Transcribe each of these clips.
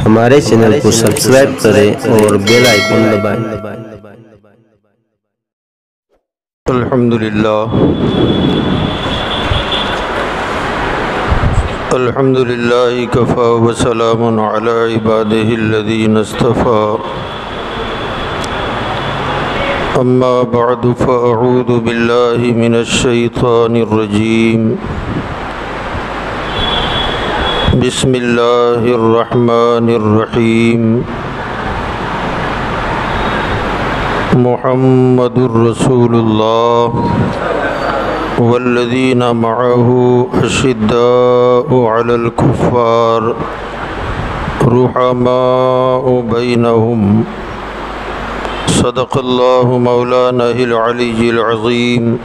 ہمارے چینل کو سبسکرائب کریں اور بیل آئیکن دبائیں۔ الحمدللہ کفا وسلام علی عبادہ الذین اصطفى، اما بعد فاعوذ باللہ من الشیطان الرجیم، بسم اللہ الرحمن الرحیم، محمد رسول اللہ والذین معه اشداء علی الکفار رحماء بینہم، صدق اللہ مولانا العلی العظیم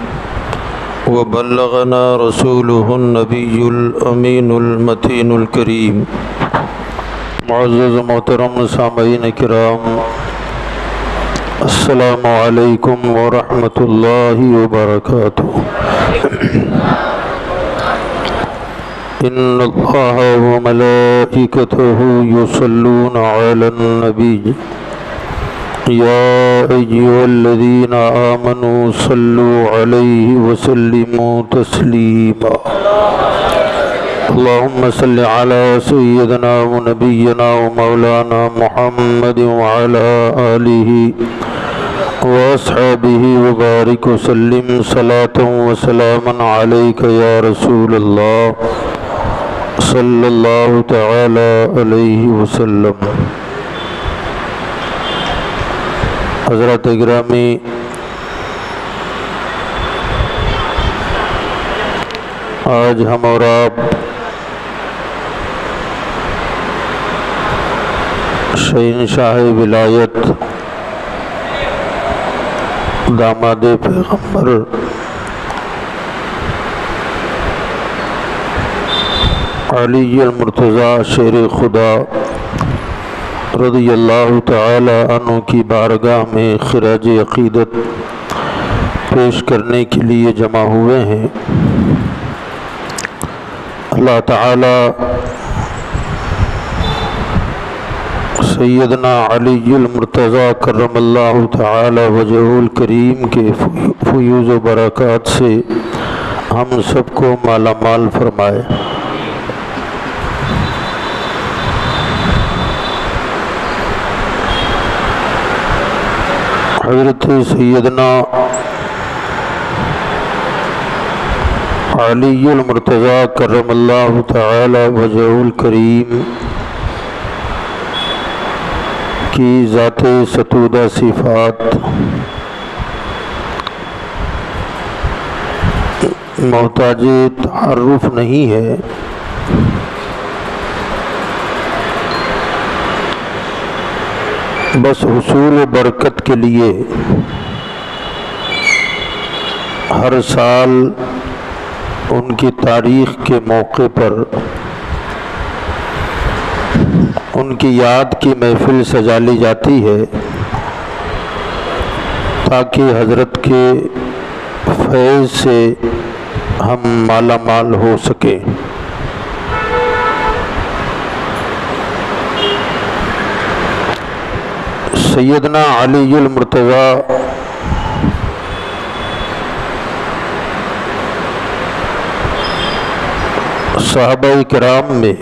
وبلغنا رسوله النبی الامین المتین الکریم۔ معزز محترم سامعین کرام، السلام علیکم ورحمۃ اللہ وبرکاتہ۔ ان اللہ وملائکتہ یصلون علی النبی، یا ایھا الذین آمنوا صلوا علیہ وسلموا تسلیما۔ اللہم صل علی سیدنا ونبینا ومولانا محمد وعلی آلہ واصحابہ وبارک وسلم، صلاۃ وسلاما علیک یا رسول اللہ صلی اللہ تعالی علیہ وسلم۔ حضرات گرامی، آج ہم اور آپ شہنشاہ ولایت داماد پیغمبر علی المرتضیٰ شیر خدا رضی اللہ تعالی عنہ کی بارگاہ میں خراج عقیدت پیش کرنے کے لیے جمع ہوئے ہیں۔ اللہ تعالی سیدنا علی المرتضیٰ کرم اللہ تعالی وجہہ الکریم کے فیوز و برکات سے ہم سب کو مالا مال فرمائے۔ حضرت سیدنا علی المرتضیٰ کرم اللہ تعالی وجہہ الکریم کی ذات ستودہ صفات محتاج تعارف نہیں ہے، بس حصول برکت کے لیے ہر سال ان کی تاریخ کے موقع پر ان کی یاد کی محفل سجا لی جاتی ہے، تاکہ حضرت کے فیض سے ہم مالا مال ہو سکیں۔ سیدنا علی المرتضیٰ صحابہ کرام میں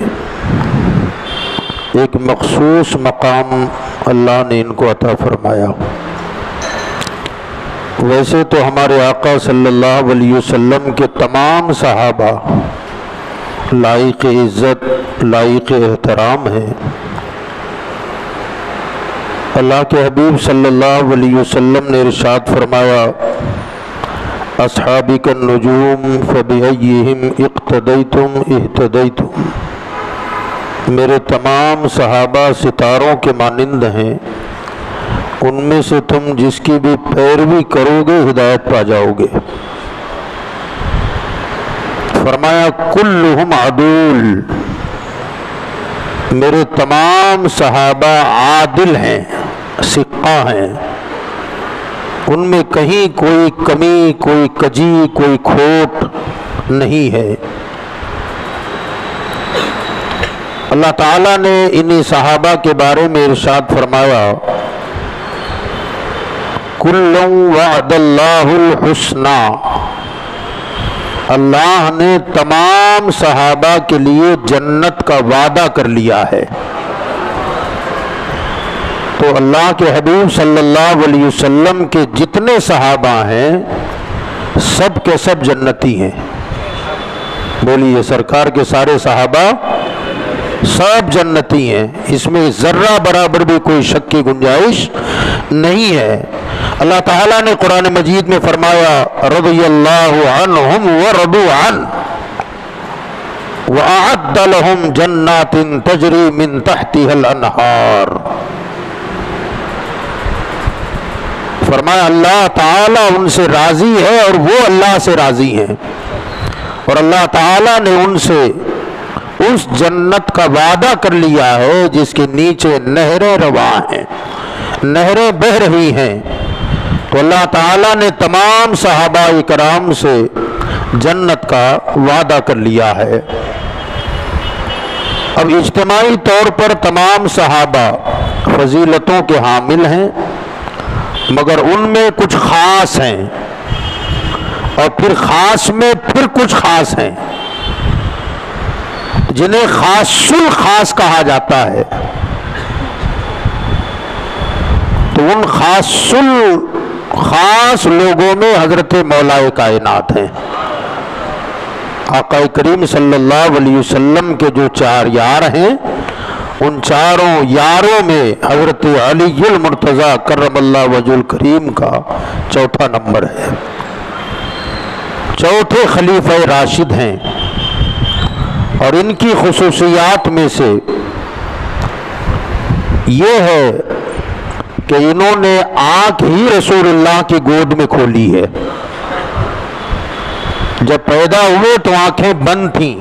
ایک مخصوص مقام اللہ نے ان کو عطا فرمایا۔ ویسے تو ہمارے آقا صلی اللہ علیہ وسلم کے تمام صحابہ لائق عزت لائق احترام ہیں۔ اللہ کے حبیب صلی اللہ علیہ وسلم نے ارشاد فرمایا، اصحابی النجوم فبأیہم اقتدیتم اہتدیتم، میرے تمام صحابہ ستاروں کے مانند ہیں، ان میں سے تم جس کی بھی پیروی کرو گے ہدایت پا جاؤ گے۔ فرمایا کلہم عدول، میرے تمام صحابہ عادل ہیں، ثقہ ہیں، ان میں کہیں کوئی کمی کوئی کجی کوئی کھوٹ نہیں ہے۔ اللہ تعالیٰ نے انہی صحابہ کے بارے میں ارشاد فرمایا کُلٌّ وعد اللہ الحسنى، اللہ نے تمام صحابہ کے لیے جنت کا وعدہ کر لیا ہے۔ تو اللہ کے حبیب صلی اللہ علیہ وسلم کے جتنے صحابہ ہیں سب کے سب جنتی ہیں۔ بولیے سرکار کے سارے صحابہ سب جنتی ہیں، اس میں ذرہ برابر بھی کوئی شک کی گنجائش نہیں ہے۔ اللہ تعالیٰ نے قرآن مجید میں فرمایا رضی اللہ عنہم ورضوا عنہ وأعد لهم جنات تجری من تحتها الانہار۔ فرمایا اللہ تعالیٰ ان سے راضی ہے اور وہ اللہ سے راضی ہیں، اور اللہ تعالیٰ نے ان سے اس جنت کا وعدہ کر لیا ہے جس کے نیچے نہریں رواں ہیں، نہریں بہہ رہی ہیں۔ تو اللہ تعالیٰ نے تمام صحابہ کرام سے جنت کا وعدہ کر لیا ہے۔ اب اجتماعی طور پر تمام صحابہ فضیلتوں کے حامل ہیں، مگر ان میں کچھ خاص ہیں، اور پھر خاص میں پھر کچھ خاص ہیں جنہیں خاص الخاص کہا جاتا ہے۔ تو ان خاص لوگوں میں حضرت مولا کائنات ہیں۔ آقا کریم صلی اللہ علیہ وسلم کے جو 4 یار ہیں، ان چاروں یاروں میں حضرت علی المرتضیٰ کرم اللہ وجہ الکریم کا 4تھا نمبر ہے، 4تھے خلیفہ راشد ہیں۔ اور ان کی خصوصیات میں سے یہ ہے کہ انہوں نے آنکھ ہی رسول اللہ کی گود میں کھولی ہے۔ جب پیدا ہوئے تو آنکھیں بند تھیں،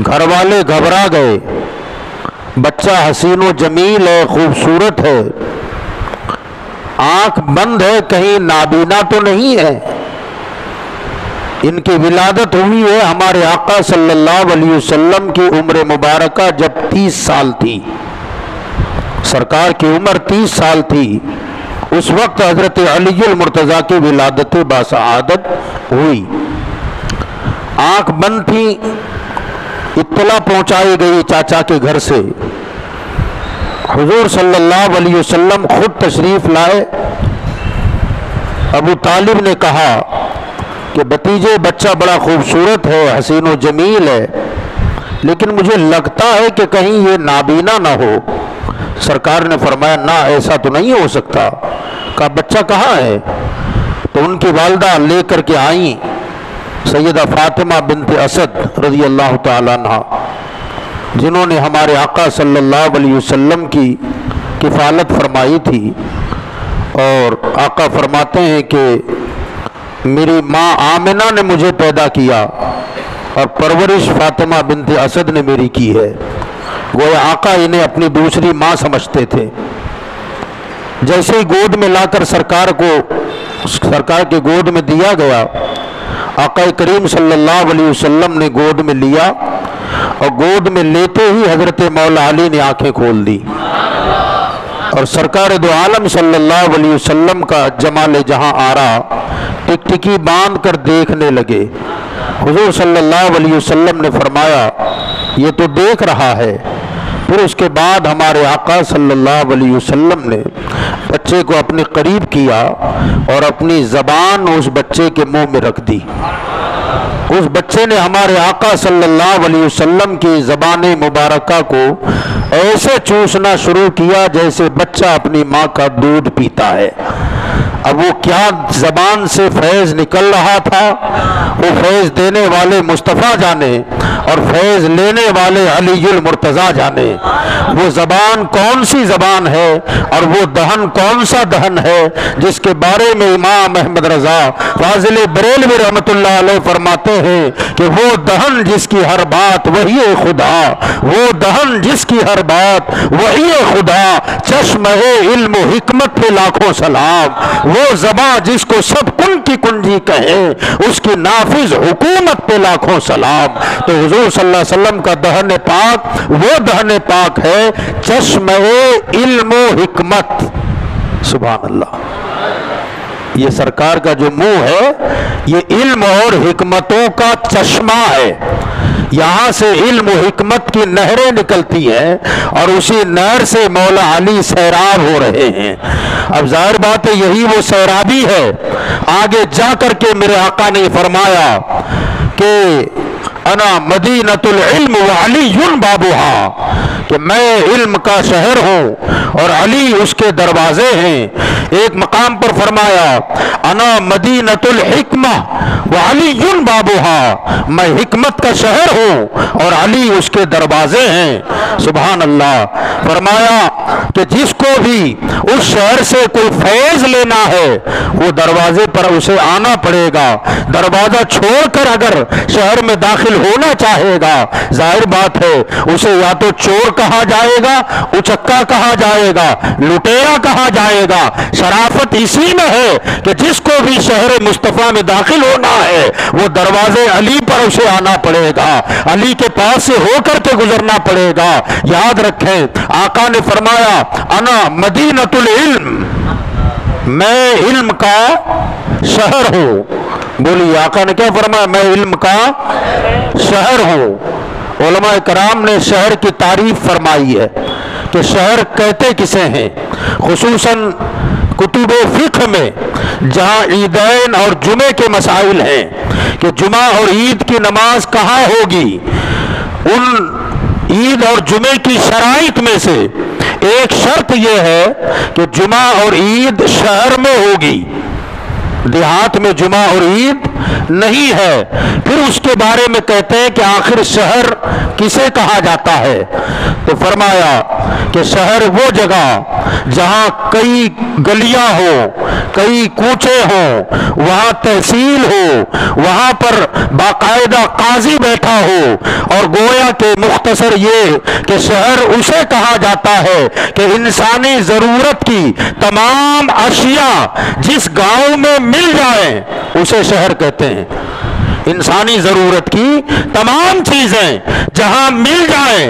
گھر والے گھبرا گئے، بچہ حسین و جمیل ہے، خوبصورت ہے، آنکھ بند ہے، کہیں نابینا تو نہیں ہے۔ ان کی ولادت ہوئی ہے ہمارے آقا صلی اللہ علیہ وسلم کی عمر مبارکہ جب 30 سال تھی، سرکار کی عمر 30 سال تھی، اس وقت حضرت علی المرتضیٰ کی ولادت باسعادت ہوئی۔ آنکھ بند تھی، اطلاع پہنچائی گئی چاچا کے گھر سے، حضور صلی اللہ علیہ وسلم خود تشریف لائے۔ ابو طالب نے کہا کہ بھتیجے بچہ بڑا خوبصورت ہے، حسین و جمیل ہے، لیکن مجھے لگتا ہے کہ کہیں یہ نابینا نہ ہو۔ سرکار نے فرمایا نہ، ایسا تو نہیں ہو سکتا۔ کہا بچہ کہاں ہے؟ تو ان کی والدہ لے کر کے آئیں، سیدہ فاطمہ بنت اسد رضی اللہ تعالیٰ عنہ، جنہوں نے ہمارے آقا صلی اللہ علیہ وسلم کی کفالت فرمائی تھی۔ اور آقا فرماتے ہیں کہ میری ماں آمنہ نے مجھے پیدا کیا اور پرورش فاطمہ بنت اسد نے میری کی ہے۔ گویا آقا انہیں اپنی دوسری ماں سمجھتے تھے۔ جیسے ہی گود میں لا کر سرکار کے گود میں دیا گیا، آقا کریم صلی اللہ علیہ وسلم نے گود میں لیا، اور گود میں لیتے ہی حضرت مولا علی نے آنکھیں کھول دی، اور سرکار دو عالم صلی اللہ علیہ وسلم کا جمال جہاں آرا ٹکٹکی باندھ کر دیکھنے لگے۔ حضور صلی اللہ علیہ وسلم نے فرمایا یہ تو دیکھ رہا ہے۔ پھر اس کے بعد ہمارے آقا صلی اللہ علیہ وسلم نے بچے کو اپنے قریب کیا اور اپنی زبان اس بچے کے منہ میں رکھ دی۔ اس بچے نے ہمارے آقا صلی اللہ علیہ وسلم کی زبان مبارکہ کو ایسے چوسنا شروع کیا جیسے بچہ اپنی ماں کا دودھ پیتا ہے۔ اب وہ کیا زبان سے فیض نکل رہا تھا، وہ فیض دینے والے مصطفیٰ جانے اور فیض لینے والے علی المرتضیٰ جانے۔ وہ زبان کون سی زبان ہے اور وہ دہن کون سا دہن ہے جس کے بارے میں امام احمد رضا فاضل بریلوی رحمۃ اللہ علیہ فرماتے ہیں کہ وہ دہن جس کی ہر بات وحی خدا، وہ دہن جس کی ہر بات وحی خدا، چشمہ علم و حکمت پہ لاکھوں سلام، وہ زباں جس کو سب کن کی کنجی کہیں، اس کی نافذ حکومت پہ لاکھوں سلام۔ تو حضور صلی اللہ علیہ وسلم کا دہن پاک وہ دہن پاک ہے چشمہ علم و حکمت۔ سبحان اللہ۔ یہ سرکار کا جو منہ ہے یہ علم اور حکمتوں کا چشمہ ہے، یہاں سے علم و حکمت کی نہریں نکلتی ہیں اور اسی نہر سے مولا علی سیراب ہو رہے ہیں۔ اب ظاہر بات ہے یہی وہ سیرابی ہے۔ آگے جا کر کے میرے آقا نے فرمایا کہ انا مدینۃ العلم وعلی بابها، کہ میں علم کا شہر ہوں اور علی اس کے دروازے ہیں۔ ایک مقام پر فرمایا انا مدینۃ الحکمہ وعلی بابها، میں حکمت کا شہر ہوں اور علی اس کے دروازے ہیں۔ سبحان اللہ۔ فرمایا کہ جس کو بھی اس شہر سے کوئی فیض لینا ہے وہ دروازے پر اسے آنا پڑے گا، دروازہ چھوڑ کر اگر شہر میں داخل ہونا چاہے گا ظاہر بات ہے اسے یا تو چور کہا جائے گا، اچکا کہا جائے گا، لٹیرا کہا جائے گا۔ شرافت اسی میں ہے کہ جس کو بھی شہر مصطفیٰ میں داخل ہونا ہے وہ دروازے علی پر اسے آنا پڑے گا، علی کے پاس سے ہو کر کے گزرنا پڑے گا۔ یاد رکھیں آقا نے فرمایا انا مدینۃ العلم، میں علم کا شہر ہوں۔ بولی آقا نے کیا فرمایا؟ میں علم کا شہر ہوں۔ علماء کرام نے شہر کی تعریف فرمائی ہے کہ شہر کہتے کسے ہیں، خصوصاً کتب فقہ میں جہاں عیدین اور جمعے کے مسائل ہیں کہ جمعہ اور عید کی نماز کہاں ہوگی، ان عید اور جمعے کی شرائط میں سے ایک شرط یہ ہے کہ جمعہ اور عید شہر میں ہوگی، دیہات میں جمعہ اور عید نہیں ہے۔ پھر اس کے بارے میں کہتے ہیں کہ آخر شہر کسے کہا جاتا ہے، تو فرمایا کہ شہر وہ جگہ جہاں کئی گلیاں ہوں، کئی کوچے ہوں، وہاں تحصیل ہو، وہاں پر باقاعدہ قاضی بیٹھا ہو، اور گویا کہ مختصر یہ کہ شہر اسے کہا جاتا ہے کہ انسانی ضرورت کی تمام اشیاء جس گاؤں میں مل جائیں اسے شہر کہتے ہیں۔ انسانی ضرورت کی تمام چیزیں جہاں مل جائیں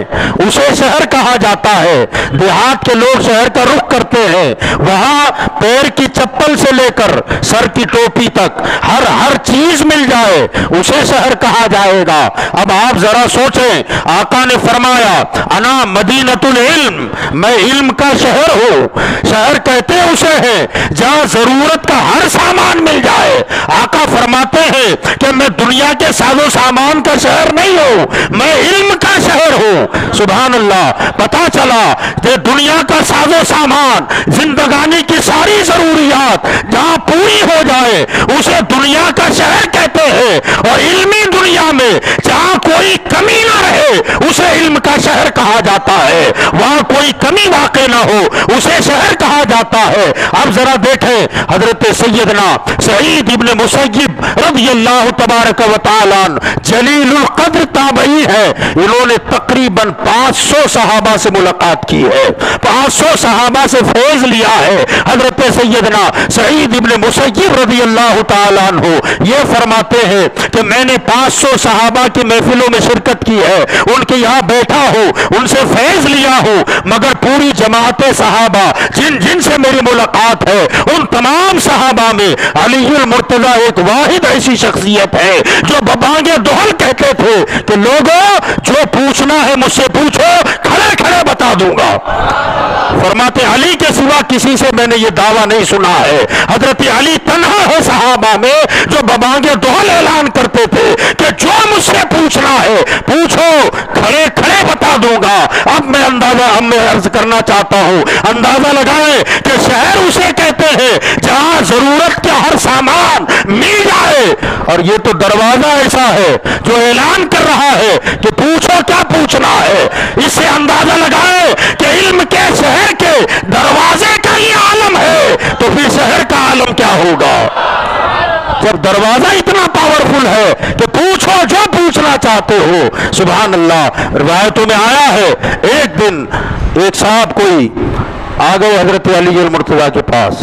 اسے شہر کہا جاتا ہے۔ دیہات کے لوگ شہر کا رخ کرتے ہیں، وہاں پیر کی چپل سے لے کر سر کی ٹوپی تک ہر چیز مل جائے اسے شہر کہا جائے گا۔ اب آپ ذرا سوچیں، آقا نے فرمایا انا مدینۃ العلم، میں علم کا شہر ہوں۔ شہر کہتے اسے ہیں جہاں ضرورت کا ہر سامان مل جائے۔ آقا فرماتے ہیں کہ میں دنیا کے ساز و سامان کا شہر نہیں ہوں، میں علم کا شہر ہوں۔ سبحان اللہ۔ پتہ چلا کہ دنیا کا ساز و سامان، زندگانی کی ساری ضروریات جہاں پوری ہو جائے اسے دنیا کا شہر کہتے ہیں، اور علمی دنیا میں جہاں کوئی کمی نہ رہے اسے علم کا شہر کہا جاتا ہے، وہاں کوئی کمی واقع نہ ہو اسے شہر کہا جاتا ہے۔ اب ذرا دیکھیں حضرت سیدنا سعید ابن مسیب رضی اللہ تبارک و تعالیٰ جلیل القدر تابعی ہے، انہوں نے تقریباً 500 صحابہ سے ملاقات کی ہے، 500 صحابہ سے فیض لیا ہے۔ حضرت سیدنا سعید ابن مسیب رضی اللہ تعالیٰ عنہ یہ فرماتے ہیں کہ میں نے 500 صحابہ کی محفلوں میں شرکت کی ہے، ان کے یہاں بیٹھا ہوں، ان سے فیض لیا ہوں، مگر پوری جماعت صحابہ جن سے میری ملاقات ہے ان تمام صحابہ میں علی المرتضی ایک واحد ایسی شخصیت ہے جو ببانگے دہل کہتے تھے کہ لوگوں جو پوچھنا ہے مجھ سے پوچھو، کھڑے کھڑے بتا دوں گا۔ فرماتے علی کے سوا کسی سے میں نے یہ دعویٰ نہیں سنا ہے۔ حضرت علی تنہا ہے صحابہ میں جو ببانگے دہل اعلان کرتے تھے کہ جو مجھ سے پوچھنا ہے پوچھو، کھڑے کھڑے بتا دوں گا۔ اب میں عرض کرنا چاہتا ہوں، اندازہ لگائیں کہ شہر اسے کہتے ہیں جہاں ضرورت کا ہر سامان مل جائے، اور یہ تو دروازہ ایسا ہے جو اعلان کر رہا ہے کہ پوچھو کیا پوچھنا ہے۔ اس سے اندازہ لگائیں کہ علم کے شہر کے دروازے کا ہی عالم ہے تو پھر شہر کا عالم کیا ہوگا؟ جب دروازہ اتنا پاورفل ہے کہ پوچھو جو پوچھنا چاہتے ہو۔ سبحان اللہ۔ روایتوں میں آیا ہے ایک دن ایک صاحب کوئی آ گئے حضرت علی المرتضی کے پاس،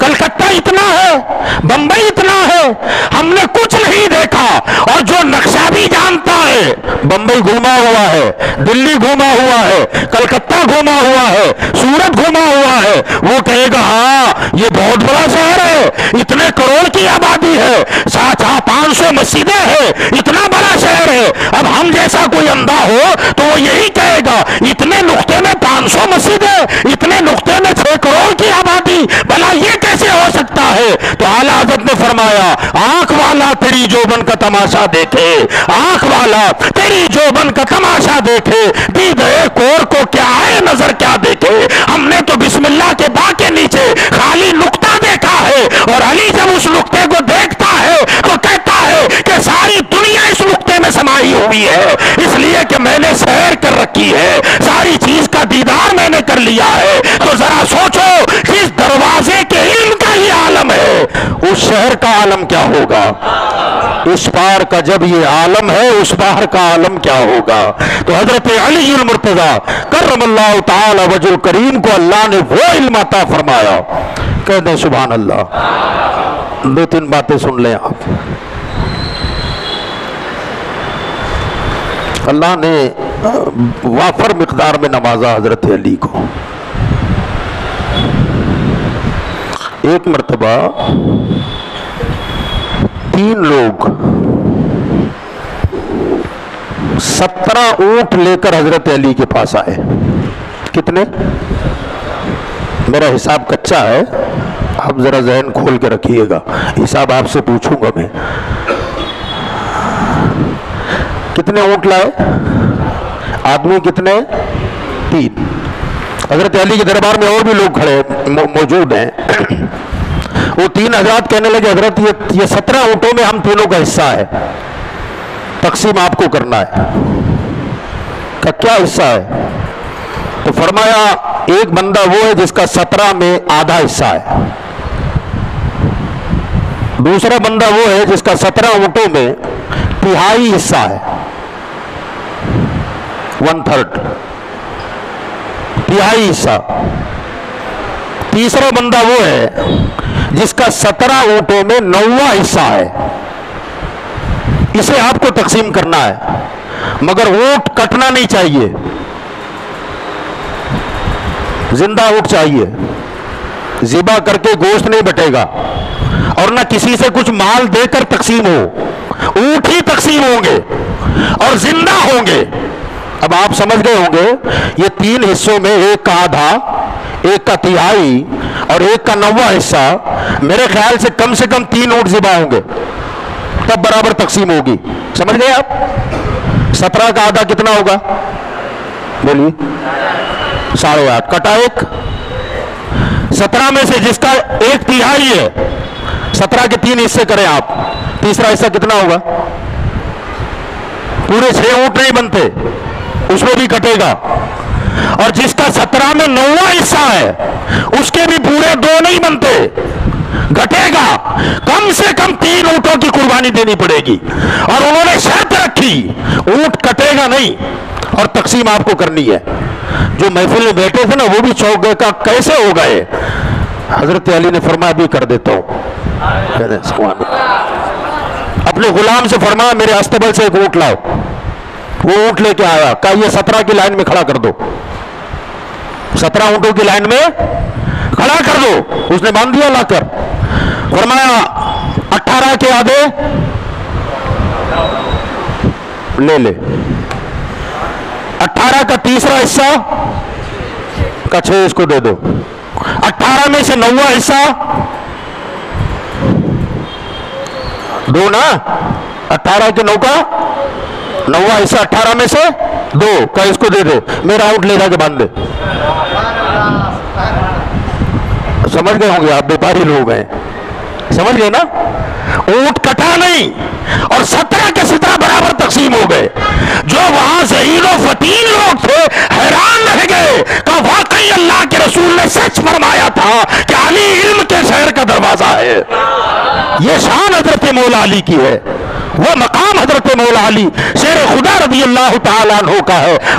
کلکتہ اتنا ہے، بمبئی اتنا ہے، ہم نے کچھ نہیں دیکھا۔ اور جو نقشہ بھی جانتا ہے، بمبئی گھوما ہوا ہے، دلی گھوما ہوا ہے، کلکتہ گھوما ہوا ہے، سورت گھوما ہوا ہے، وہ کہے گا ہاں یہ بہت بڑا شہر ہے، اتنے کروڑ کی آبادی ہے، 500 مسجدیں ہیں، اتنا بڑا شہر ہے۔ اب ہم جیسا کوئی اندھا ہو تو وہ یہی کہے گا اتنے نقطے میں 500 مسجدیں، اتنے نقطے میں 6 کروڑ کی آبادی، بھلا یہ کیسے ہو سکتا ہے؟ تو اعلیٰ حضرت نے فرمایا آنکھ والا تیری جوبن کا تماشا دیکھے، آنکھ والا تیری جوبن کا تماشا دیکھے، دیدے کور کو کیا ہے نظر کیا دیکھے۔ ہم نے تو بسم اللہ کے با کے نیچے خالی نقطہ دیکھا ہے، اور علی جب اس نقطے کو دیکھتا ہے تو کہتا ہے کہ ساری دنیا اس نقطے میں سمائی ہوئی ہے، اس لیے کہ میں نے سیر کر رکھی ہے، ساری چیز کا دیدار میں نے کر لیا ہے۔ تو ذرا سوچو جس دروازے کے علم کا ہی عالم ہے اس شہر کا عالم کیا ہوگا؟ اس پار کا جب یہ عالم ہے اس پار کا عالم کیا ہوگا؟ تو حضرت علی المرتضیٰ کرم اللہ تعالی وجہ الکریم کو اللہ نے وہ علم عطا فرمایا، کہہ دیں سبحان اللہ۔ 2-3 باتیں سن لیں آپ۔ اللہ نے وافر مقدار میں نوازا حضرت علی کو۔ ایک مرتبہ 3 لوگ 17 اونٹ لے کر حضرت علی کے پاس آئے۔ کتنے؟ میرا حساب کچا ہے، آپ ذرا ذہن کھول کے رکھیے گا، حساب آپ سے پوچھوں گا میں۔ کتنے اونٹ لائے؟ آدمی کتنے؟ 3۔ حضرت علی کے دربار میں اور بھی لوگ کھڑے موجود ہیں۔ وہ 3 حضرات کہنے لگے حضرت یہ 17 اونٹوں میں ہم تینوں کا حصہ ہے، تقسیم آپ کو کرنا ہے۔ کہ کیا حصہ ہے؟ تو فرمایا ایک بندہ وہ ہے جس کا 17 میں آدھا حصہ ہے، دوسرا بندہ وہ ہے جس کا 17 اونٹوں میں تہائی حصہ ہے، 1/3 تہائی حصہ، تیسرا بندہ وہ ہے جس کا 17 اونٹوں میں 9واں حصہ ہے۔ اسے آپ کو تقسیم کرنا ہے، مگر اونٹ کٹنا نہیں چاہیے، زندہ اونٹ چاہیے، ذبح کر کے گوشت نہیں بٹے گا، اور نہ کسی سے کچھ مال دے کر تقسیم ہو، اونٹ ہی تقسیم ہوں گے اور زندہ ہوں گے۔ اب آپ سمجھ گئے ہوں گے یہ 3 حصوں میں ایک کا آدھا، ایک کا تہائی اور ایک کا 9واں حصہ، میرے خیال سے کم 3 اونٹ ذبح ہوں گے، تب برابر تقسیم ہوگی۔ سمجھ گئے آپ؟ 17 کا آدھا کتنا ہوگا؟ بولیے 8.5 کٹا 1۔ 17 میں سے جس کا 1 تہائی ہے، 17 کے 3 حصے کریں آپ، تیسرا حصہ کتنا ہوگا؟ پورے 6 اونٹ نہیں بنتے، اس میں بھی کٹے گا۔ اور جس کا 17 میں 9واں حصہ ہے اس کے بھی پورے 2 نہیں بنتے، گھٹے گا، کم سے کم 3 اونٹوں کی قربانی دینی پڑے گی۔ اور انہوں نے شرط رکھی اونٹ کٹے گا نہیں، اور تقسیم آپ کو کرنی ہے۔ جو محفل میں بیٹھے تھے نا وہ بھی چوک گئے، کہ کیسے ہو گئے؟ حضرت علی نے فرمایا بھی کر دیتا ہوں۔ اپنے غلام سے فرمایا میرے استبل سے ایک اونٹ لاؤ، وہ اونٹ لے کے آیا، کہا یہ 17 کی لائن میں کھڑا کر دو، 17 اونٹوں کی لائن میں کھڑا کر دو۔ اس نے باندھ دیا لا کر، فرمایا 18 کے آدھے لے لے، 18 کا تیسرا حصہ کا 6 اس کو دے دو، 18 میں سے 9واں حصہ 2 نا، 18 کے 9 کا 9واں حصہ 18 میں سے 2 کا اس کو دے دے، میرا اونٹ لے جا کے باندھ دے۔ سمجھ گئے ہوں گے آپ، بیپاری لوگ ہیں، سمجھ گئے نا؟ اونٹ کٹا نہیں، اور 17 کے 17 برابر تقسیم ہو گئے۔ جو وہاں ذہین و فطین لوگ تھے حیران رہ گئے کہ واقعی اللہ کے رسول نے سچ فرمایا تھا کہ علی علم کے شہر کا دروازہ ہے۔ یہ شان حضرت مولا علی کی ہے، وہ مقام حضرت مولا علی شیر خدا رضی اللہ تعالیٰ عنہ کا ہے۔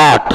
8।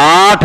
8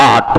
8,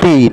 3,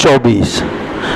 24।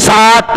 7।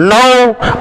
9,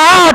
8।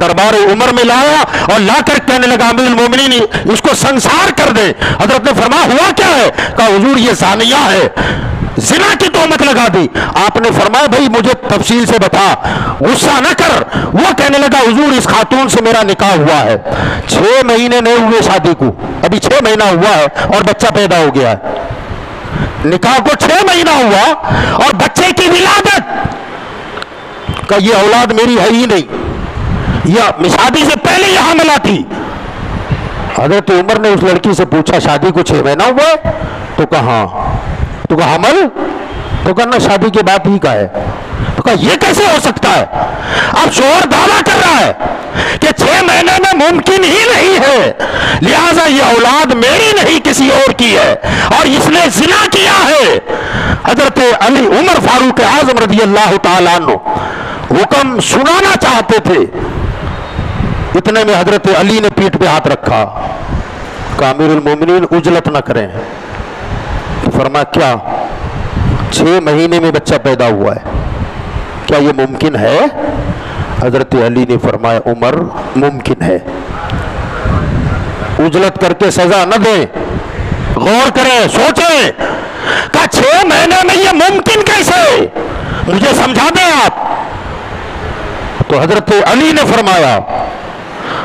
دربار عمر میں لایا اور لا کر کہنے لگا امیر المومنین اس کو سنسار کر دے۔ حضرت نے فرمایا ہوا کیا ہے؟ کہا حضور یہ زانیہ ہے، زنا کی تہمت لگا دی۔ آپ نے فرمایا بھائی مجھے تفصیل سے بتا، غصہ نہ کر۔ وہ کہنے لگا حضور اس خاتون سے میرا نکاح ہوا ہے، 6 مہینے نہیں ہوئے شادی کو، ابھی 6 مہینہ ہوا ہے اور بچہ پیدا ہو گیا ہے۔ نکاح کو 6 مہینہ ہوا اور بچے کی ولادت کہ یہ اولاد میری ہے ہی نہیں، یہ شادی سے پہلے یہ حاملہ تھی۔ حضرت عمر نے اس لڑکی سے پوچھا شادی کو 6 مہینہ ہوا ہے؟ تو کہا ہاں۔ تو کہا حمل؟ تو کہا شادی کے بعد ہی کا ہے۔ تو کہا یہ کیسے ہو سکتا ہے؟ اب شوہر دعویٰ کر رہا ہے کہ 6 مہینے میں ممکن ہی نہیں ہے، لہٰذا یہ اولاد میری نہیں کسی اور کی ہے اور اس نے زنا کیا ہے۔ حضرت علی عمر فاروق اعظم رضی اللہ تعالیٰ عنہ حکم سنانا چاہتے تھے، اتنے میں حضرت علی نے پیٹھ پہ ہاتھ رکھا، کہا امیر المومنین عجلت نہ کریں۔ فرمایا کیا 6 مہینے میں بچہ پیدا ہوا ہے، کیا یہ ممکن ہے؟ حضرت علی نے فرمایا عمر ممکن ہے، عجلت کر کے سزا نہ دیں، غور کریں سوچیں، کہا 6 مہینے میں یہ ممکن کیسے، مجھے سمجھا دیں آپ۔ تو حضرت علی نے فرمایا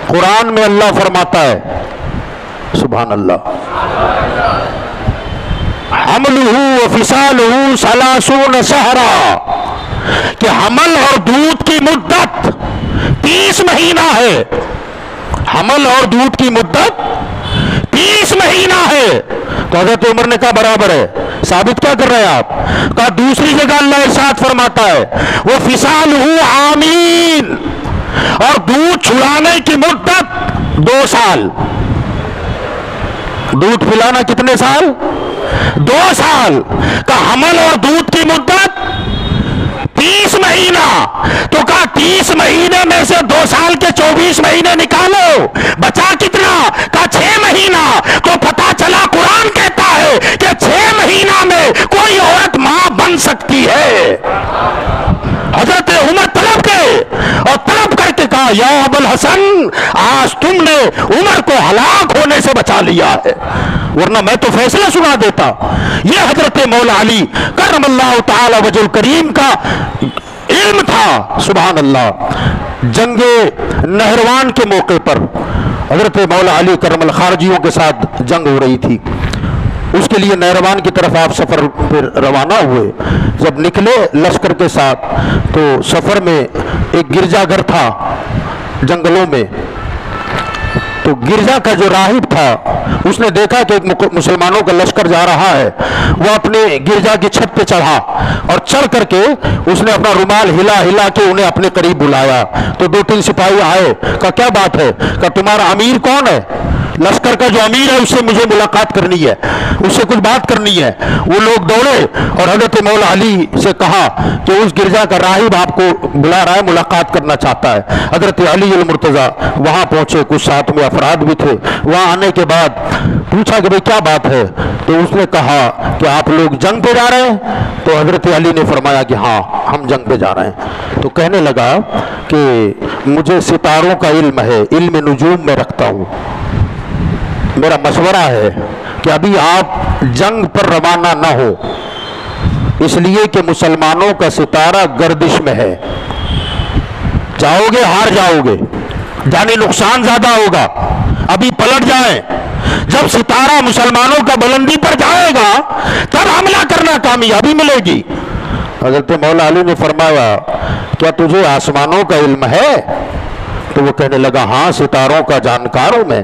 قرآن میں اللہ فرماتا ہے سبحان اللہ حملہ وفصالہ 30 شہرا، کہ حمل اور دودھ کی مدت 30 مہینہ ہے، حمل اور دودھ کی مدت 30 مہینہ ہے۔ تو حضرت عمر نے کہا برابر ہے، ثابت کیا کر رہے ہیں آپ؟ کہا دوسری جگہ اللہ ارشاد فرماتا ہے وہ فصالہ عامین، اور دودھ چھڑانے کی مدت 2 سال۔ دودھ پلانا کتنے سال؟ 2 سال کا حمل اور دودھ کی مدت 30 مہینہ۔ تو کہا 30 مہینے میں سے 2 سال کے 24 مہینے نکالو، بچا کتنا؟ کہا 6 مہینہ۔ تو پتہ چلا قرآن کہتا ہے کہ 6 مہینہ میں کوئی عورت ماں بن سکتی ہے۔ حضرت عمر طلب گئے اور طلب کر کے کہا یا ابو الحسن آج تم نے عمر کو ہلاک ہونے سے بچا لیا ہے، ورنہ میں تو فیصلہ سنا دیتا۔ یہ حضرت مولا علی کرم اللہ تعالی وجہ الکریم کا علم تھا۔ سبحان اللہ، جنگ نہروان کے موقع پر حضرت مولا علی کرم الخارجیوں کے ساتھ جنگ ہو رہی تھی، اس کے لیے نہروان کی طرف آپ سفر پہ روانہ ہوئے۔ جب نکلے لشکر کے ساتھ تو سفر میں ایک گرجا گھر تھا جنگلوں میں، تو گرجا کا جو راہب تھا اس نے دیکھا کہ ایک مسلمانوں کا لشکر جا رہا ہے، وہ اپنے گرجا کی چھت پہ چڑھا اور چڑھ کر کے اس نے اپنا رومال ہلا ہلا کے انہیں اپنے قریب بلایا۔ تو 2-3 سپاہی آئے، کہا کیا بات ہے؟ کہا تمہارا امیر کون ہے؟ لشکر کا جو امیر ہے اس سے مجھے ملاقات کرنی ہے، اس سے کچھ بات کرنی ہے۔ وہ لوگ دوڑے اور حضرت مولا علی سے کہا کہ اس گرجا کا راہب آپ کو بلا رہا ہے، ملاقات کرنا چاہتا ہے۔ حضرت علی المرتضیٰ وہاں پہنچے، کچھ ساتھ میں افراد بھی تھے۔ وہاں آنے کے بعد پوچھا کہ بھئی کیا بات ہے؟ تو اس نے کہا کہ آپ لوگ جنگ پہ جا رہے ہیں؟ تو حضرت علی نے فرمایا کہ ہاں ہم جنگ پہ جا رہے ہیں۔ تو کہنے لگا کہ مجھے ستاروں کا علم ہے، علم نجوم میں رکھتا ہوں، میرا مشورہ ہے کہ ابھی آپ جنگ پر روانہ نہ ہو، اس لیے کہ مسلمانوں کا ستارہ گردش میں ہے، جاؤ گے ہار جاؤ گے، جانی نقصان زیادہ ہوگا، ابھی پلٹ جائیں، جب ستارہ مسلمانوں کا بلندی پر جائے گا تب حملہ کرنا کامیابی ملے گی۔ حضرت مولا علی نے فرمایا کیا تجھے آسمانوں کا علم ہے؟ تو وہ کہنے لگا ہاں ستاروں کا جانکار ہوں میں۔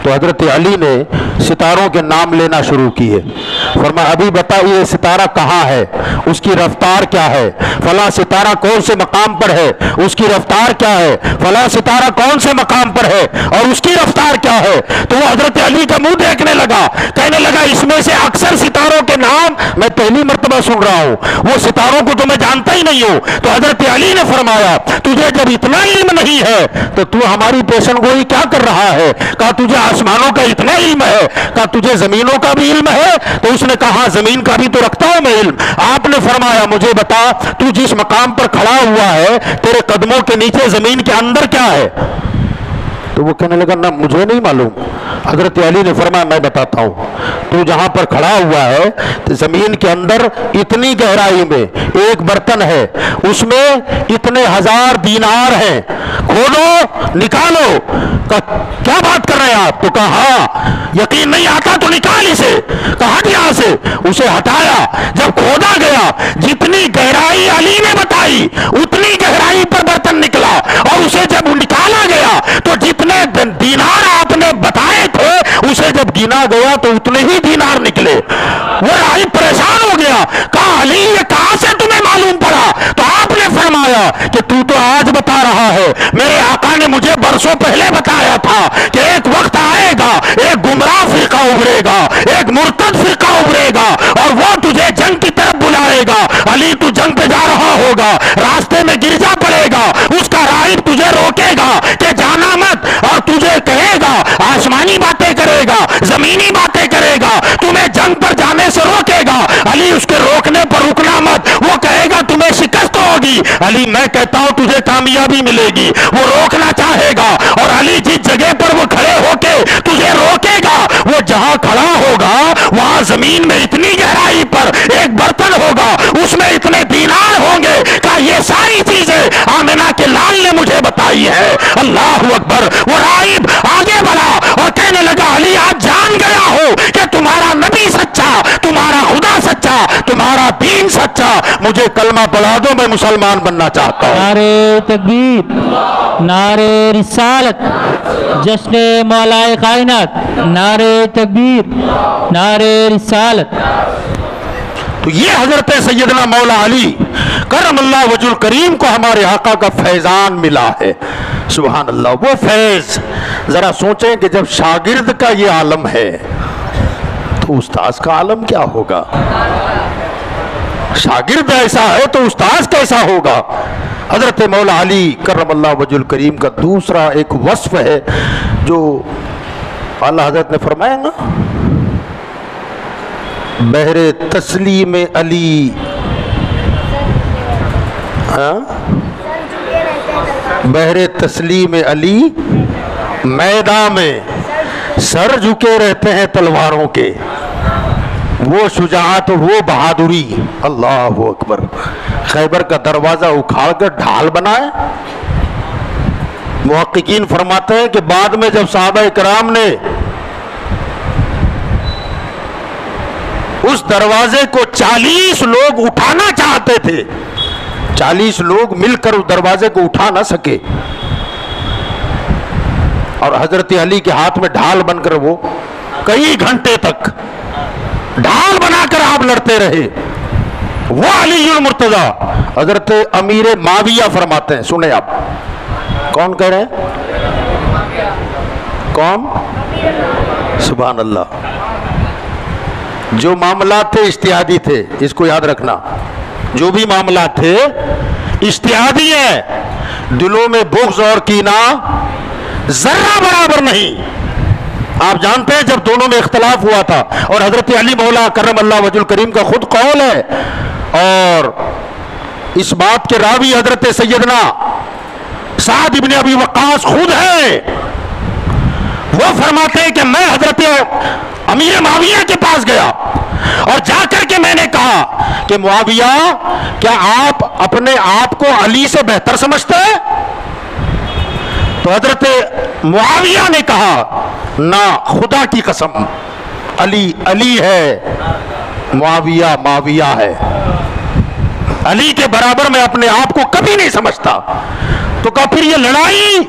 تو حضرت علی نے ستاروں کے نام لینا شروع کیے، فرمایا ابھی بتائیے ستارہ کہاں ہے، اس کی رفتار کیا ہے، فلاں ستارہ کون سے مقام پر ہے، اس کی رفتار کیا ہے، فلاں ستارہ کون سے مقام پر ہے اور اس کی رفتار کیا ہے۔ تو وہ حضرت علی کا منہ دیکھنے لگا، کہنے لگا اس میں سے اکثر ستاروں کے نام میں پہلی مرتبہ سن رہا ہوں، وہ ستاروں کو تو میں جانتا ہی نہیں ہوں۔ تو حضرت علی نے فرمایا تجھے جب اتنا علم نہیں ہے تو تو ہماری پیشن گوئی کیا کر رہا ہے؟ کہا تجھے آسمانوں کا اتنا علم ہے؟ کہا تجھے زمینوں کا بھی علم ہے؟ تو اس نے کہا زمین کا بھی تو رکھتا ہوں میں علم۔ آپ نے فرمایا مجھے بتا تو جس مقام پر کھڑا ہوا ہے تیرے قدموں کے نیچے زمین کے اندر کیا ہے؟ تو وہ کہنے لگا نہ مجھے نہیں معلوم۔ حضرت علی نے فرمایا میں بتاتا ہوں، تو جہاں پر کھڑا ہوا ہے زمین کے اندر اتنی گہرائی میں ایک برتن ہے، اس میں اتنے 1000 دینار ہیں، کھولو نکالو۔ کیا بات کر رہے ہیں آپ؟ تو کہا ہاں یقین نہیں آتا تو نکال اسے۔ کہا ہٹ یہاں سے۔ اسے ہٹایا، جب کھودا گیا جتنی گہرائی علی نے بتائی اتنی گہرائی پر برتن نکلا، اور اسے جب نکالا گیا تو جتنے دینار آپ نے بتائے تھے اسے جب گنا گیا تو اتنے ہی دینار نکلے۔ وہ راہب پریشان ہو گیا، کہا علی یہ کہاں سے تمہیں معلوم پڑا؟ تو آپ نے فرمایا کہ تو آج بتا رہا ہے، میرے آقا نے مجھے برسوں پہلے بتایا تھا کہ ایک وقت آئے گا، ایک گمراہ فرقہ ابھرے گا، ایک مرتد فرقہ ابھرے گا، اور وہ تجھے جنگ کی طرف بلائے گا۔ علی تو جنگ پہ جا رہا ہوگا، راستے میں گرجا پڑے گا، اس کا راہب تجھے روکے گا کہ جانا مت، اور تجھے کہے گا آسمانی باتیں کرے گا، زمینی باتیں کرے گا، تمہیں جنگ پر جانے سے روکے گا۔ علی اس کے روکنے پر رکنا مت، وہ کہے گا تمہیں شکست ہوگی۔ علی میں کہتا ہوں تجھے کامیابی ملے گی۔ وہ روکنا چاہے گا، اور علی جس جگہ پر وہ کھڑے ہو کے تجھے روکے گا، وہ جہاں کھڑا ہوگا وہاں زمین میں اتنی گہرائی پر ایک برتن ہوگا، اس میں اتنے دینار ہوں گے۔ کہ یہ ساری چیزیں آمنہ کے لال نے مجھے بتائی ہے۔ اللہ اکبر۔ وہ راہب آگے بڑھا اور کہنے لگا علی آج جان گیا ہو کہ تمہارا نبی سچا، تمہارا خدا سچا، تمہارا دین سچا، مجھے کلمہ پڑھا دو، میں مسلمان بننا چاہتا ہوں۔ نعرہ تکبیر، نعرہ رسالت، جشن مولا کائنات، نعرہ تکبیر، نعرہ رسالت۔ تو یہ حضرت سیدنا مولا علی کرم اللہ وجہ الکریم کو ہمارے آقا کا فیضان ملا ہے۔ سبحان اللہ۔ وہ فیض ذرا سوچیں کہ جب شاگرد کا یہ عالم ہے تو استاذ کا عالم کیا ہوگا؟ شاگرد ایسا ہے تو استاذ کیسا ہوگا؟ حضرت مولا علی کرم اللہ وجہ الکریم کا دوسرا ایک وصف ہے جو اعلیٰ حضرت نے فرمایا نا، بحر تسلیم علی، بحر تسلیم علی میدان میں سر جھکے رہتے ہیں تلواروں کے، وہ شجاعت وہ بہادری۔ اللہ اکبر۔ خیبر کا دروازہ اکھاڑ کر ڈھال بنائے۔ محققین فرماتے ہیں کہ بعد میں جب صحابہ کرام نے اس دروازے کو 40 لوگ اٹھانا چاہتے تھے، 40 لوگ مل کر اس دروازے کو اٹھا نہ سکے، اور حضرت علی کے ہاتھ میں ڈھال بن کر وہ کئی گھنٹے تک ڈھال بنا کر آپ لڑتے رہے۔ وہ علی المرتضیٰ حضرت امیر معاویہ فرماتے ہیں، سنیں آپ کون کہہ رہے ہیں؟ کون؟ سبحان اللہ۔ جو معاملات تھے اجتہادی تھے، اس کو یاد رکھنا، جو بھی معاملات تھے اجتہادی ہیں، دلوں میں بغض اور کینہ ذرہ برابر نہیں۔ آپ جانتے ہیں جب دونوں میں اختلاف ہوا تھا، اور حضرت علی مولا کرم اللہ وجہ الکریم کا خود قول ہے، اور اس بات کے راوی حضرت سیدنا سعد بن ابی وقاص خود ہے۔ وہ فرماتے ہیں کہ میں حضرت امیر معاویہ کے پاس گیا اور جا کر کے میں نے کہا کہ معاویہ کیا آپ اپنے آپ کو علی سے بہتر سمجھتے ہیں؟ تو حضرت معاویہ نے کہا نہ، خدا کی قسم، علی علی ہے، معاویہ معاویہ ہے، علی کے برابر میں اپنے آپ کو کبھی نہیں سمجھتا۔ تو کہا پھر یہ لڑائی؟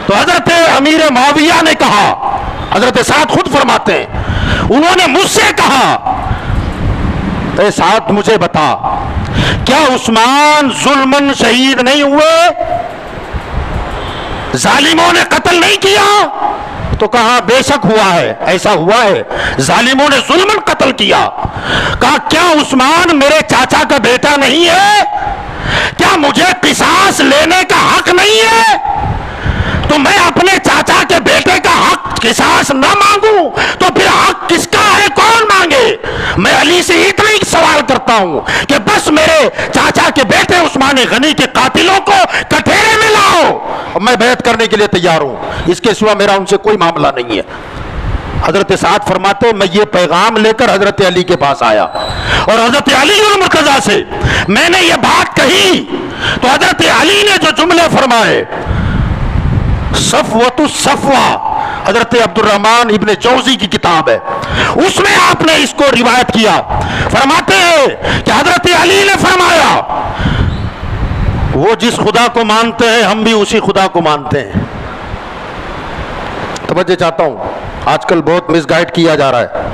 تو حضرت امیر معاویہ نے کہا، حضرت سعد خود فرماتے ہیں، انہوں نے مجھ سے کہا اے سعد مجھے بتا، کیا عثمان ظلمن شہید نہیں ہوئے؟ ظالموں نے قتل نہیں کیا؟ تو کہا بے شک ہوا ہے، ایسا ہوا ہے، ظالموں نے ظلمن قتل کیا۔ کہا کیا عثمان میرے چاچا کا بیٹا نہیں ہے؟ کیا مجھے قصاص لینے کا حق نہیں ہے؟ چاہتا ہوں کہ بس میرے چاچا کے بیٹے عثمان غنی کے قاتلوں کو کٹہرے میں لاؤ اور میں بیعت کرنے کے لیے تیار ہوں، اس کے سوا میرا ان سے کوئی معاملہ نہیں ہے۔ حضرت سعد فرماتے میں یہ پیغام لے کر حضرت علی کے پاس آیا اور حضرت علی المرتضیٰ سے میں نے یہ بات کہی تو حضرت علی نے جو جملے فرمائے، صفوۃ الصفوہ حضرت عبد الرحمن ابن جوزی کی کتاب ہے، اس میں آپ نے اس کو روایت کیا، فرماتے ہیں کہ حضرت علی نے فرمایا وہ جس خدا کو مانتے ہیں ہم بھی اسی خدا کو مانتے ہیں۔ توجہ چاہتا ہوں، آج کل بہت مس گائیڈ کیا جا رہا ہے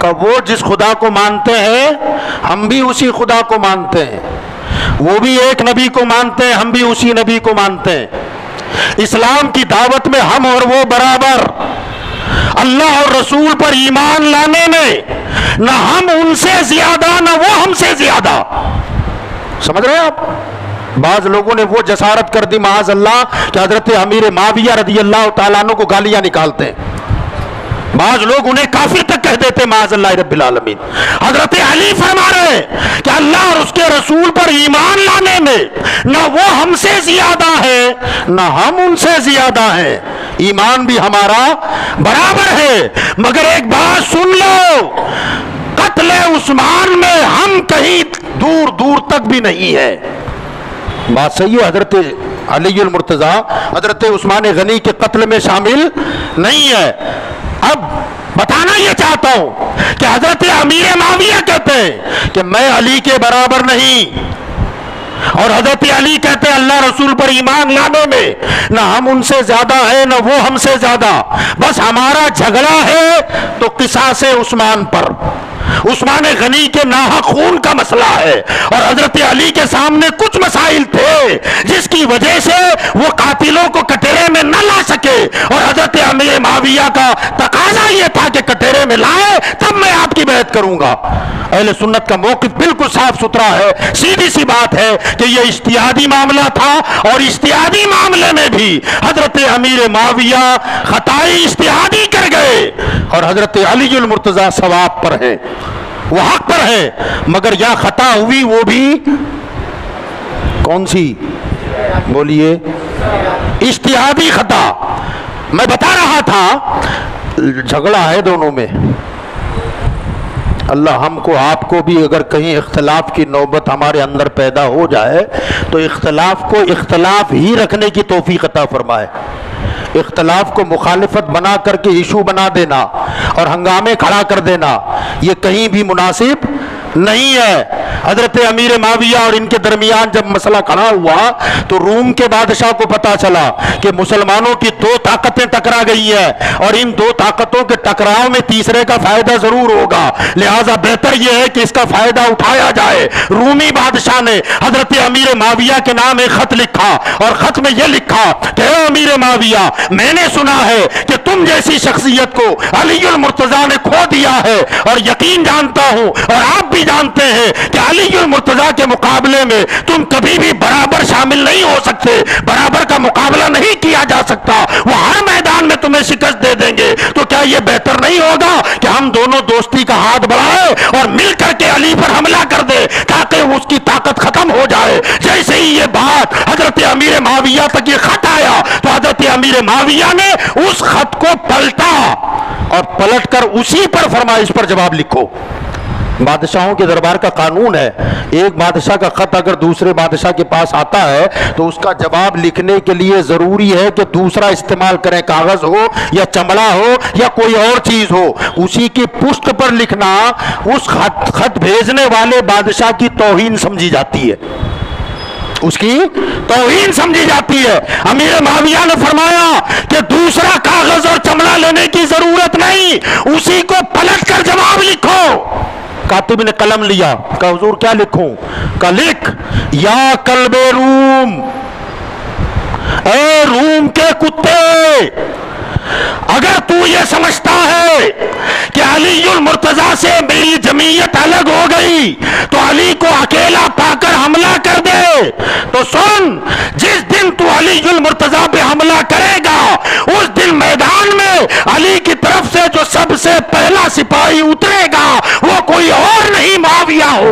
کہ وہ جس خدا کو مانتے ہیں ہم بھی اسی خدا کو مانتے ہیں، وہ بھی ایک نبی کو مانتے ہیں ہم بھی اسی نبی کو مانتے ہیں، اسلام کی دعوت میں ہم اور وہ برابر، اللہ اور رسول پر ایمان لانے میں نہ ہم ان سے زیادہ نہ وہ ہم سے زیادہ۔ سمجھ رہے ہیں آپ؟ بعض لوگوں نے وہ جسارت کر دی معاذ اللہ کہ حضرت امیر معاویہ رضی اللہ تعالیٰ عنہ کو گالیاں نکالتے ہیں، بعض لوگ انہیں کافر تک کہہ دیتے معاذ اللہ رب العالمین۔ حضرت علی فرما رہے ہیں کہ اللہ اور اس کے رسول پر ایمان لانے میں نہ وہ ہم سے زیادہ ہے نہ ہم ان سے زیادہ ہیں، ایمان بھی ہمارا برابر ہے، مگر ایک بات سن لو، قتل عثمان میں ہم کہیں دور دور تک بھی نہیں ہے۔ بات صحیح ہے، حضرت علی المرتضیٰ حضرت عثمان غنی کے قتل میں شامل نہیں ہے۔ اب بتانا یہ چاہتا ہوں کہ حضرت امیر معاویہ کہتے ہیں کہ میں علی کے برابر نہیں، اور حضرت علی کہتے ہیں اللہ رسول پر ایمان لانے میں نہ ہم ان سے زیادہ ہیں نہ وہ ہم سے زیادہ، بس ہمارا جھگڑا ہے تو قصاص عثمان پر، عثمان غنی کے ناحق خون کا مسئلہ ہے، اور حضرت علی کے سامنے کچھ مسائل تھے جس کی وجہ سے وہ قاتلوں کو کٹہرے میں نہ لا سکے، اور حضرت امیر معاویہ کا تقاضا یہ تھا کہ کٹہرے میں لائے تب میں آپ کی بیعت کروں گا۔ اہل سنت کا موقف بالکل صاف ستھرا ہے، سیدھی سی بات ہے کہ یہ اجتہادی معاملہ تھا، اور اجتہادی معاملے میں بھی حضرت امیر معاویہ خطائی اجتہادی کر گئے، اور حضرت علی المرتضیٰ ثواب پر ہیں، وہ حق پر ہے، مگر یا خطا ہوئی وہ بھی کون سی بولیے؟ اجتہادی خطا۔ میں بتا رہا تھا جھگڑا ہے دونوں میں، اللہ ہم کو آپ کو بھی اگر کہیں اختلاف کی نوبت ہمارے اندر پیدا ہو جائے تو اختلاف کو اختلاف ہی رکھنے کی توفیق عطا فرمائے۔ اختلاف کو مخالفت بنا کر کے ایشو بنا دینا اور ہنگامے کھڑا کر دینا یہ کہیں بھی مناسب نہیں ہے۔ حضرت امیر معاویہ اور ان کے درمیان جب مسئلہ کھڑا ہوا تو روم کے بادشاہ کو پتا چلا کہ مسلمانوں کی دو طاقتیں ٹکرا گئی ہیں، اور ان دو طاقتوں کے ٹکراؤ میں تیسرے کا فائدہ ضرور ہوگا، لہٰذا بہتر یہ ہے کہ اس کا فائدہ اٹھایا جائے۔ رومی بادشاہ نے حضرت امیر معاویہ کے نام ایک خط لکھا، اور خط میں یہ لکھا کہ اے امیر معاویہ، میں نے سنا ہے کہ تم جیسی شخصیت کو علی المرتضیٰ نے کھو دیا ہے، اور یقین جانتا ہوں اور آپ بھی جانتے ہیں کہ علی المرتضیٰ کے مقابلے میں تم کبھی بھی برابر شامل نہیں ہو سکتے، برابر کا مقابلہ نہیں کیا جا سکتا، وہ ہر میدان میں تمہیں شکست دے دیں گے، تو کیا یہ بہتر نہیں ہوگا کہ ہم دونوں دوستی کا ہاتھ بڑھائیں اور مل کر کے علی پر حملہ کر دیں تاکہ اس کی طاقت ختم ہو جائے؟ جیسے ہی یہ بات حضرت امیر معاویہ تک یہ خط آیا تو حضرت امیر معاویہ نے اس خط کو پلٹا اور پلٹ کر اسی پر فرمایا اس پر جواب لکھو۔ بادشاہوں کے دربار کا قانون ہے، ایک بادشاہ کا خط اگر دوسرے بادشاہ کے پاس آتا ہے تو اس کا جواب لکھنے کے لیے ضروری ہے کہ دوسرا استعمال کریں، کاغذ ہو یا چمڑا ہو یا کوئی اور چیز ہو، اسی کی پشت پر لکھنا اس خط بھیجنے والے بادشاہ کی توہین سمجھی جاتی ہے، اس کی توہین سمجھی جاتی ہے۔ امیر معاویہ نے فرمایا کہ دوسرا کاغذ اور چمڑا لینے کی ضرورت نہیں، اسی کو پلٹ کر جواب لکھو۔ کاتب نے قلم لیا، کہا حضور کیا لکھوں؟ کہا لکھ یا کلب روم، اے روم کے کتے، اگر تو یہ سمجھتا ہے کہ علی المرتضیٰ سے میری جمعیت الگ ہو گئی تو علی کو اکیلا پا کر حملہ کر دے، تو سن، جس دن تو علی المرتضیٰ پہ حملہ کرے گا اس دن میدان میں علی کی طرف سے جو سب سے پہلا سپاہی اترے گا وہ کوئی اور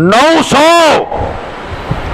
900।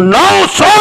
900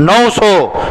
900